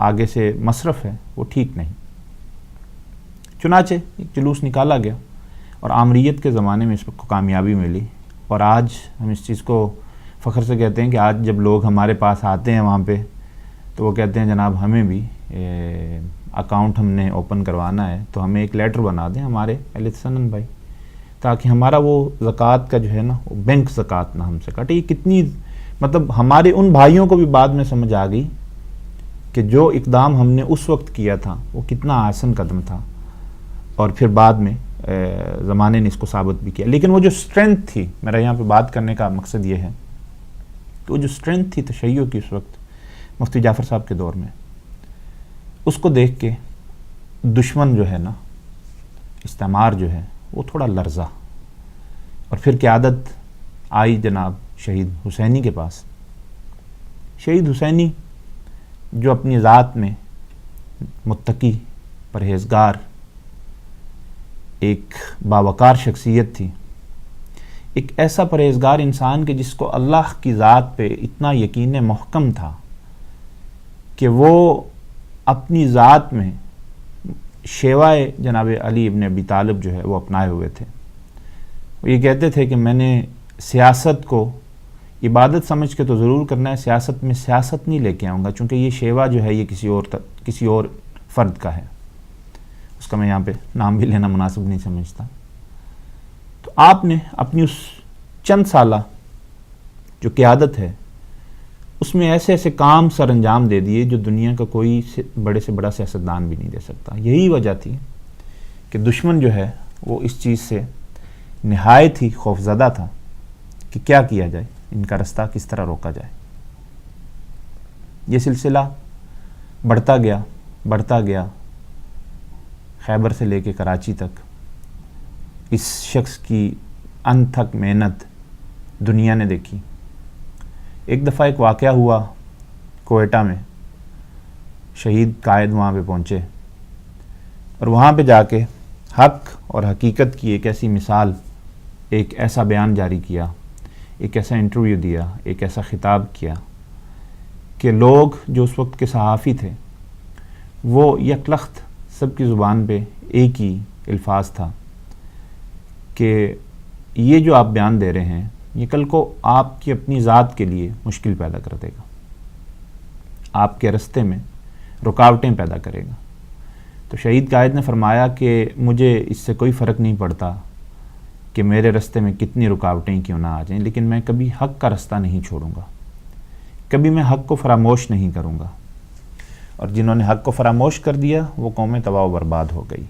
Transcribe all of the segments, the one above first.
آگے سے مصرف ہے وہ ٹھیک نہیں۔ چنانچہ ایک جلوس نکالا گیا اور آمریت کے زمانے میں اس کو کامیابی ملی، اور آج ہم اس چیز کو فخر سے کہتے ہیں کہ آج جب لوگ ہمارے پاس آتے ہیں وہاں پہ تو وہ کہتے ہیں جناب ہمیں بھی اکاؤنٹ ہم نے اوپن کروانا ہے تو ہمیں ایک لیٹر بنا دیں ہمارے اہل سنن بھائی، تاکہ ہمارا وہ زکوٰۃ کا جو ہے نا وہ بینک زکوٰۃ نہ ہم سے کٹے۔ یہ کتنی مطلب ہمارے ان بھائیوں کو بھی بعد میں سمجھ آ گئی کہ جو اقدام ہم نے اس وقت کیا تھا وہ کتنا آسن قدم تھا، اور پھر بعد میں زمانے نے اس کو ثابت بھی کیا۔ لیکن وہ جو اسٹرینتھ تھی، میرا یہاں پہ بات کرنے کا مقصد یہ ہے کہ وہ جو اسٹرینتھ تھی تشیع کی اس وقت مفتی جعفر صاحب کے دور میں، اس کو دیکھ کے دشمن جو ہے نا، استعمار جو ہے وہ تھوڑا لرزا، اور پھر قیادت آئی جناب شہید حسینی کے پاس۔ شہید حسینی جو اپنی ذات میں متقی، پرہیزگار، ایک باوقار شخصیت تھی، ایک ایسا پرہیزگار انسان کہ جس کو اللہ کی ذات پہ اتنا یقین محکم تھا کہ وہ اپنی ذات میں شیوائے جناب علی ابن ابی طالب جو ہے وہ اپنائے ہوئے تھے۔ وہ یہ کہتے تھے کہ میں نے سیاست کو عبادت سمجھ کے تو ضرور کرنا ہے، سیاست میں سیاست نہیں لے کے آؤں گا، چونکہ یہ شیوا جو ہے یہ کسی اور فرد کا ہے، اس کا میں یہاں پہ نام بھی لینا مناسب نہیں سمجھتا۔ تو آپ نے اپنی اس چند سالہ جو قیادت ہے اس میں ایسے ایسے کام سر انجام دے دیے جو دنیا کا کوئی بڑے سے بڑا سیاستدان بھی نہیں دے سکتا۔ یہی وجہ تھی کہ دشمن جو ہے وہ اس چیز سے نہایت ہی خوفزدہ تھا کہ کیا کیا جائے، ان کا رستہ کس طرح روکا جائے۔ یہ سلسلہ بڑھتا گیا خیبر سے لے کے کراچی تک۔ اس شخص کی انتھک محنت دنیا نے دیکھی۔ ایک دفعہ ایک واقعہ ہوا کوئٹہ میں، شہید قائد وہاں پہ پہنچے اور وہاں پہ جا کے حق اور حقیقت کی ایک ایسی مثال، ایک ایسا بیان جاری کیا، ایک ایسا انٹرویو دیا، ایک ایسا خطاب کیا کہ لوگ جو اس وقت کے صحافی تھے وہ یکلخت سب کی زبان پہ ایک ہی الفاظ تھا کہ یہ جو آپ بیان دے رہے ہیں یہ کل کو آپ کی اپنی ذات کے لیے مشکل پیدا کر دے گا، آپ کے رستے میں رکاوٹیں پیدا کرے گا۔ تو شہید قائد نے فرمایا کہ مجھے اس سے کوئی فرق نہیں پڑتا کہ میرے رستے میں کتنی رکاوٹیں کیوں نہ آ جائیں، لیکن میں کبھی حق کا رستہ نہیں چھوڑوں گا، کبھی میں حق کو فراموش نہیں کروں گا، اور جنہوں نے حق کو فراموش کر دیا وہ قومیں تباہ و برباد ہو گئی۔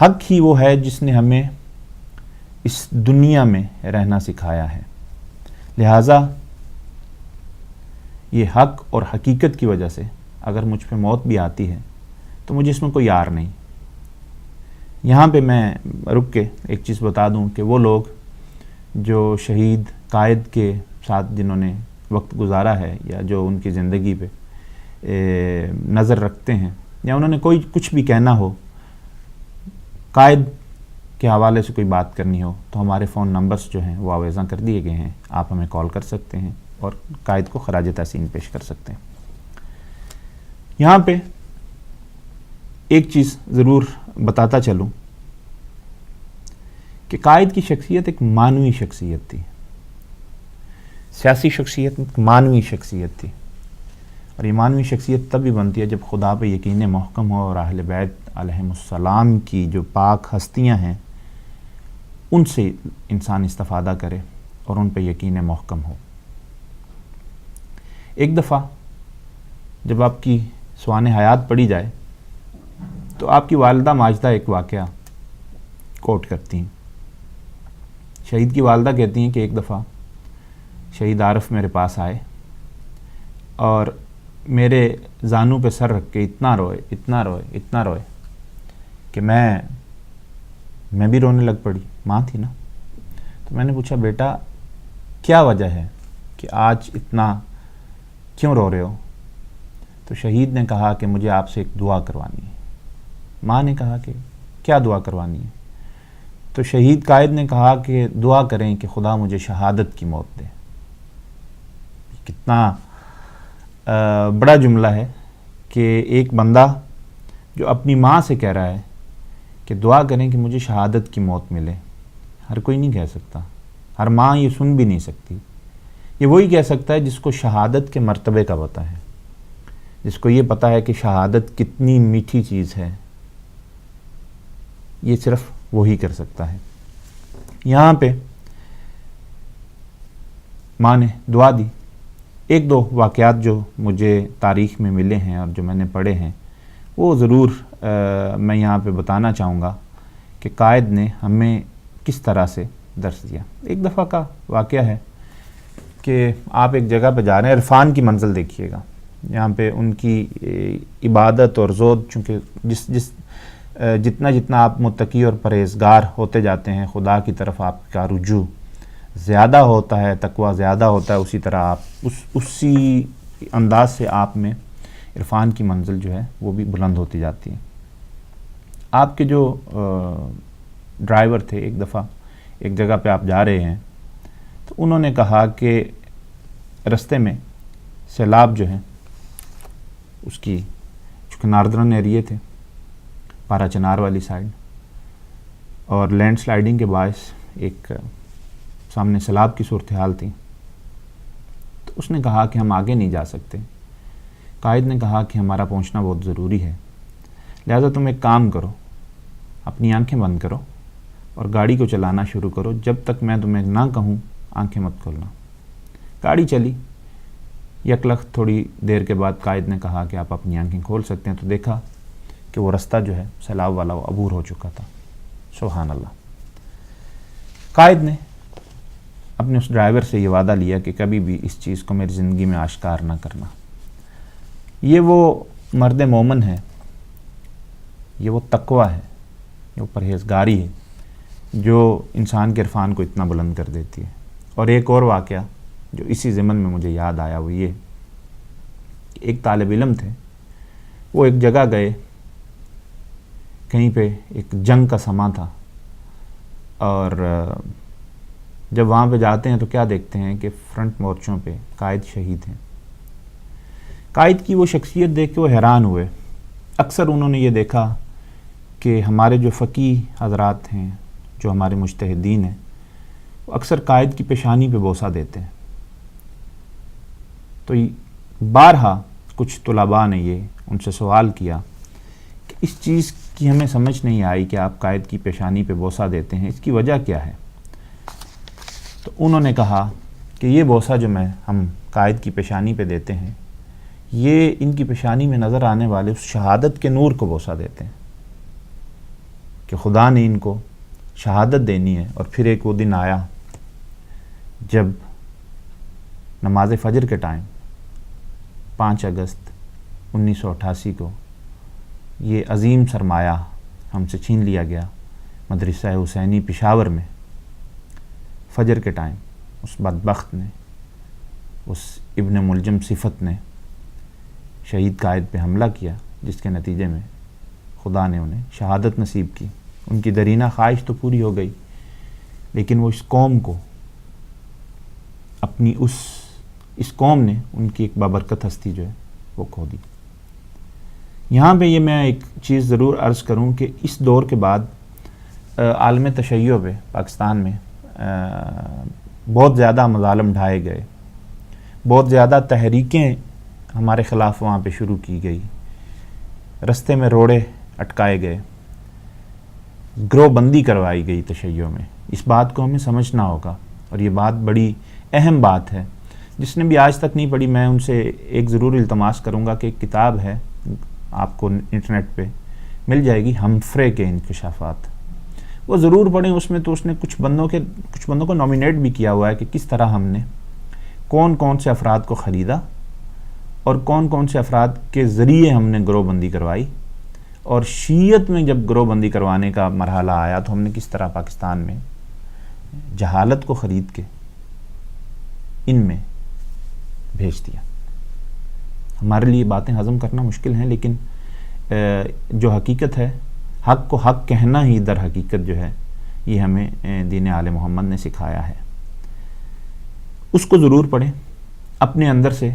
حق ہی وہ ہے جس نے ہمیں اس دنیا میں رہنا سکھایا ہے، لہٰذا یہ حق اور حقیقت کی وجہ سے اگر مجھ پہ موت بھی آتی ہے تو مجھے اس میں کوئی یار نہیں۔ یہاں پہ میں رک کے ایک چیز بتا دوں کہ وہ لوگ جو شہید قائد کے ساتھ جنہوں نے وقت گزارا ہے یا جو ان کی زندگی پہ نظر رکھتے ہیں یا انہوں نے کوئی کچھ بھی کہنا ہو، قائد کے حوالے سے کوئی بات کرنی ہو تو ہمارے فون نمبرز جو ہیں وہ آویزاں کر دیے گئے ہیں، آپ ہمیں کال کر سکتے ہیں اور قائد کو خراج تحسین پیش کر سکتے ہیں۔ یہاں پہ ایک چیز ضرور بتاتا چلوں کہ قائد کی شخصیت ایک مانوی شخصیت تھی، سیاسی شخصیت ایک مانوی شخصیت تھی، اور یہ مانوی شخصیت تب بھی بنتی ہے جب خدا پہ یقین محکم ہو اور اہل بیت علیہم السلام کی جو پاک ہستیاں ہیں ان سے انسان استفادہ کرے اور ان پہ یقین محکم ہو۔ ایک دفعہ جب آپ کی سوانح حیات پڑھی جائے تو آپ کی والدہ ماجدہ ایک واقعہ کوٹ کرتی ہیں۔ شہید کی والدہ کہتی ہیں کہ ایک دفعہ شہید عارف میرے پاس آئے اور میرے زانوں پہ سر رکھ کے اتنا روئے کہ میں بھی رونے لگ پڑی، ماں تھی نا۔ تو میں نے پوچھا بیٹا کیا وجہ ہے کہ آج اتنا کیوں رو رہے ہو؟ تو شہید نے کہا کہ مجھے آپ سے ایک دعا کروانی ہے۔ ماں نے کہا کہ کیا دعا کروانی ہے؟ تو شہید قائد نے کہا کہ دعا کریں کہ خدا مجھے شہادت کی موت دے۔ کتنا بڑا جملہ ہے کہ ایک بندہ جو اپنی ماں سے کہہ رہا ہے کہ دعا کریں کہ مجھے شہادت کی موت ملے، ہر کوئی نہیں کہہ سکتا، ہر ماں یہ سن بھی نہیں سکتی. یہ وہی کہہ سکتا ہے جس کو شہادت کے مرتبے کا پتہ ہے، جس کو یہ پتہ ہے کہ شہادت کتنی میٹھی چیز ہے. یہ صرف وہی کر سکتا ہے. یہاں پہ ماں نے دعا دی. ایک دو واقعات جو مجھے تاریخ میں ملے ہیں اور جو میں نے پڑھے ہیں وہ ضرور میں یہاں پہ بتانا چاہوں گا کہ قائد نے ہمیں کس طرح سے درس دیا. ایک دفعہ کا واقعہ ہے کہ آپ ایک جگہ پہ جا رہے ہیں، عرفان کی منزل دیکھیے گا. یہاں پہ ان کی عبادت اور زہد، چونکہ جتنا آپ متقی اور پرہیزگار ہوتے جاتے ہیں، خدا کی طرف آپ کا رجوع زیادہ ہوتا ہے، تقوی زیادہ ہوتا ہے، اسی طرح آپ اسی انداز سے آپ میں عرفان کی منزل جو ہے وہ بھی بلند ہوتی جاتی ہے. آپ کے جو ڈرائیور تھے، ایک دفعہ ایک جگہ پہ آپ جا رہے ہیں تو انہوں نے کہا کہ رستے میں سیلاب جو ہے اس کی، چونکہ ناردرن ایریے تھے، پارا چنار والی سائڈ، اور لینڈ سلائیڈنگ کے باعث ایک سامنے سیلاب کی صورتحال تھی. تو اس نے کہا کہ ہم آگے نہیں جا سکتے. قائد نے کہا کہ ہمارا پہنچنا بہت ضروری ہے، لہذا تم ایک کام کرو، اپنی آنکھیں بند کرو اور گاڑی کو چلانا شروع کرو، جب تک میں تمہیں نہ کہوں آنکھیں مت کھولنا. گاڑی چلی. یک لخت تھوڑی دیر کے بعد قائد نے کہا کہ آپ اپنی آنکھیں کھول سکتے ہیں، تو دیکھا کہ وہ رستہ جو ہے سیلاب والا وہ عبور ہو چکا تھا. سبحان اللہ. قائد نے اپنے اس ڈرائیور سے یہ وعدہ لیا کہ کبھی بھی اس چیز کو میری زندگی میں آشکار نہ کرنا. یہ وہ مرد مومن ہے، یہ وہ تقوی ہے، یہ وہ پرہیزگاری ہے جو انسان کے عرفان کو اتنا بلند کر دیتی ہے. اور ایک اور واقعہ جو اسی ضمن میں مجھے یاد آیا وہ یہ کہ ایک طالب علم تھے، وہ ایک جگہ گئے، کہیں پہ ایک جنگ کا سماں تھا، اور جب وہاں پہ جاتے ہیں تو کیا دیکھتے ہیں کہ فرنٹ مورچوں پہ قائد شہید ہیں. قائد کی وہ شخصیت دیکھ کے وہ حیران ہوئے. اکثر انہوں نے یہ دیکھا کہ ہمارے جو فقیہ حضرات ہیں، جو ہمارے مجتہدین ہیں، وہ اکثر قائد کی پیشانی پہ بوسہ دیتے ہیں. تو بارہا کچھ طلباء نے یہ ان سے سوال کیا کہ اس چیز کی ہمیں سمجھ نہیں آئی کہ آپ قائد کی پیشانی پہ بوسہ دیتے ہیں، اس کی وجہ کیا ہے؟ تو انہوں نے کہا کہ یہ بوسہ جو ہم قائد کی پیشانی پہ دیتے ہیں، یہ ان کی پیشانی میں نظر آنے والے اس شہادت کے نور کو بوسہ دیتے ہیں کہ خدا نے ان کو شہادت دینی ہے. اور پھر ایک وہ دن آیا جب نماز فجر کے ٹائم 5 اگست 1988 کو یہ عظیم سرمایہ ہم سے چھین لیا گیا. مدرسہ حسینی پشاور میں فجر کے ٹائم اس بدبخت نے، اس ابن ملجم صفت نے شہید قائد پہ حملہ کیا، جس کے نتیجے میں خدا نے انہیں شہادت نصیب کی. ان کی درینہ خواہش تو پوری ہو گئی، لیکن وہ اس قوم کو اپنی اس قوم نے ان کی ایک بابرکت ہستی جو ہے وہ کھو دی. یہاں پہ یہ میں ایک چیز ضرور عرض کروں کہ اس دور کے بعد عالم تشیع پہ پاکستان میں بہت زیادہ مظالم ڈھائے گئے، بہت زیادہ تحریکیں ہمارے خلاف وہاں پہ شروع کی گئی، رستے میں روڑے اٹکائے گئے، گروہ بندی کروائی گئی تشیع میں. اس بات کو ہمیں سمجھنا ہوگا، اور یہ بات بڑی اہم بات ہے. جس نے بھی آج تک نہیں پڑھی، میں ان سے ایک ضرور التماس کروں گا کہ ایک کتاب ہے، آپ کو انٹرنیٹ پہ مل جائے گی، ہمفرے کے انکشافات، وہ ضرور پڑھیں. اس میں تو اس نے کچھ بندوں کو نامینیٹ بھی کیا ہوا ہے کہ کس طرح ہم نے کون کون سے افراد کو خریدا اور کون کون سے افراد کے ذریعے ہم نے گروہ بندی کروائی، اور شیعت میں جب گروہ بندی کروانے کا مرحلہ آیا تو ہم نے کس طرح پاکستان میں جہالت کو خرید کے ان میں بھیج دیا. ہمارے لیے باتیں ہضم کرنا مشکل ہیں، لیکن جو حقیقت ہے، حق کو حق کہنا ہی در حقیقت جو ہے یہ ہمیں دین آل محمد نے سکھایا ہے. اس کو ضرور پڑھیں. اپنے اندر سے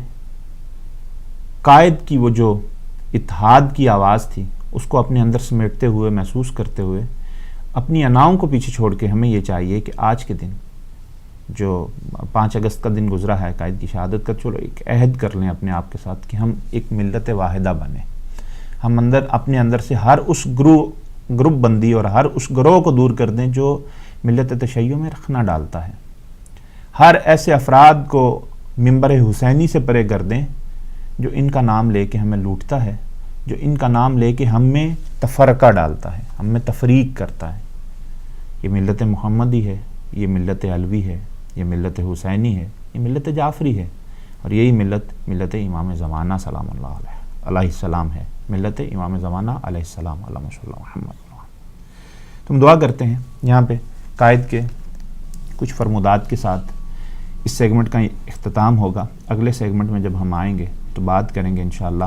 قائد کی وہ جو اتحاد کی آواز تھی اس کو اپنے اندر سمیٹتے ہوئے، محسوس کرتے ہوئے، اپنی اناؤں کو پیچھے چھوڑ کے ہمیں یہ چاہیے کہ آج کے دن جو 5 اگست کا دن گزرا ہے قائد کی شہادت کا، چلو ایک عہد کر لیں اپنے آپ کے ساتھ کہ ہم ایک ملت واحدہ بنیں. ہم اپنے اندر سے ہر اس گروپ بندی اور ہر اس گروہ کو دور کر دیں جو ملت تشیع میں رکھنا ڈالتا ہے. ہر ایسے افراد کو منبر حسینی سے پرے کر دیں جو ان کا نام لے کے ہمیں لوٹتا ہے، جو ان کا نام لے کے ہم میں تفرقہ ڈالتا ہے، ہم میں تفریق کرتا ہے. یہ ملت محمدی ہے، یہ ملت علوی ہے، یہ ملت حسینی ہے، یہ ملت جعفری ہے، اور یہی ملت امام زمانہ سلام اللہ علیہ السلام ہے. ملت امام زمانہ علیہ السلام، اللہم صلی اللہ محمد. تو ہم دعا کرتے ہیں یہاں پہ قائد کے کچھ فرمودات کے ساتھ اس سیگمنٹ کا اختتام ہوگا. اگلے سیگمنٹ میں جب ہم آئیں گے تو بات کریں گے انشاءاللہ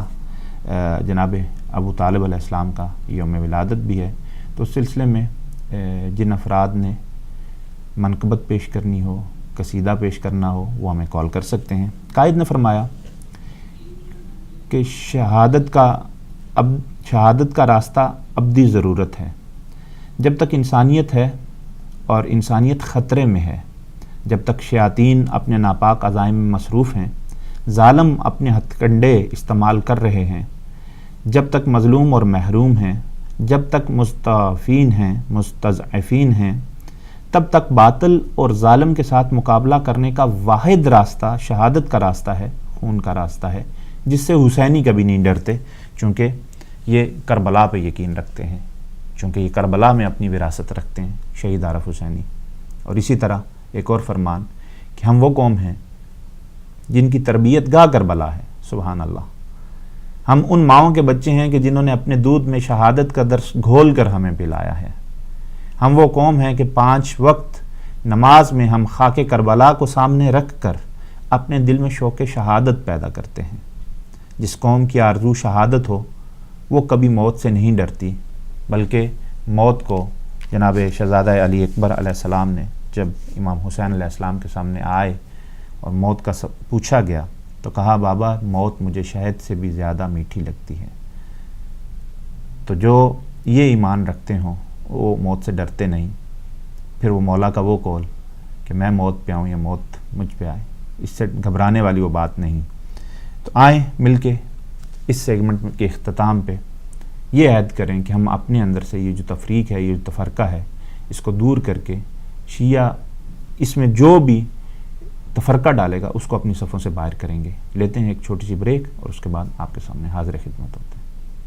جناب ابو طالب علیہ السلام کا یوم ولادت بھی ہے، تو اس سلسلے میں جن افراد نے منقبت پیش کرنی ہو، قصیدہ پیش کرنا ہو، وہ ہمیں کال کر سکتے ہیں. قائد نے فرمایا کہ شہادت کا راستہ ابدی ضرورت ہے. جب تک انسانیت ہے اور انسانیت خطرے میں ہے، جب تک شیاطین اپنے ناپاک عزائم میں مصروف ہیں، ظالم اپنے ہتھ کنڈے استعمال کر رہے ہیں، جب تک مظلوم اور محروم ہیں، جب تک مستضعفین ہیں، مستضعفین ہیں، تب تک باطل اور ظالم کے ساتھ مقابلہ کرنے کا واحد راستہ شہادت کا راستہ ہے، خون کا راستہ ہے، جس سے حسینی کبھی نہیں ڈرتے، چونکہ یہ کربلا پہ یقین رکھتے ہیں، چونکہ یہ کربلا میں اپنی وراثت رکھتے ہیں، شہید عارف حسینی. اور اسی طرح ایک اور فرمان کہ ہم وہ قوم ہیں جن کی تربیت گاہ کربلا ہے. سبحان اللہ. ہم ان ماؤں کے بچے ہیں کہ جنہوں نے اپنے دودھ میں شہادت کا درس گھول کر ہمیں پلایا ہے. ہم وہ قوم ہیں کہ 5 وقت نماز میں ہم خاک کربلا کو سامنے رکھ کر اپنے دل میں شوق شہادت پیدا کرتے ہیں. جس قوم کی آرزو شہادت ہو وہ کبھی موت سے نہیں ڈرتی، بلکہ موت کو جناب شہزادہ علی اکبر علیہ السلام نے جب امام حسین علیہ السلام کے سامنے آئے اور موت کا پوچھا گیا تو کہا بابا موت مجھے شہد سے بھی زیادہ میٹھی لگتی ہے. تو جو یہ ایمان رکھتے ہوں وہ موت سے ڈرتے نہیں. پھر وہ مولا کا وہ قول کہ میں موت پہ آؤں یا موت مجھ پہ آئے، اس سے گھبرانے والی وہ بات نہیں. تو آئیں مل کے اس سیگمنٹ کے اختتام پہ یہ عہد کریں کہ ہم اپنے اندر سے یہ جو تفریق ہے، یہ جو تفرقہ ہے، اس کو دور کر کے شیعہ اس میں جو بھی تفرقہ ڈالے گا اس کو اپنی صفوں سے باہر کریں گے. لیتے ہیں ایک چھوٹی سی بریک اور اس کے بعد آپ کے سامنے حاضر خدمت ہوتے ہیں.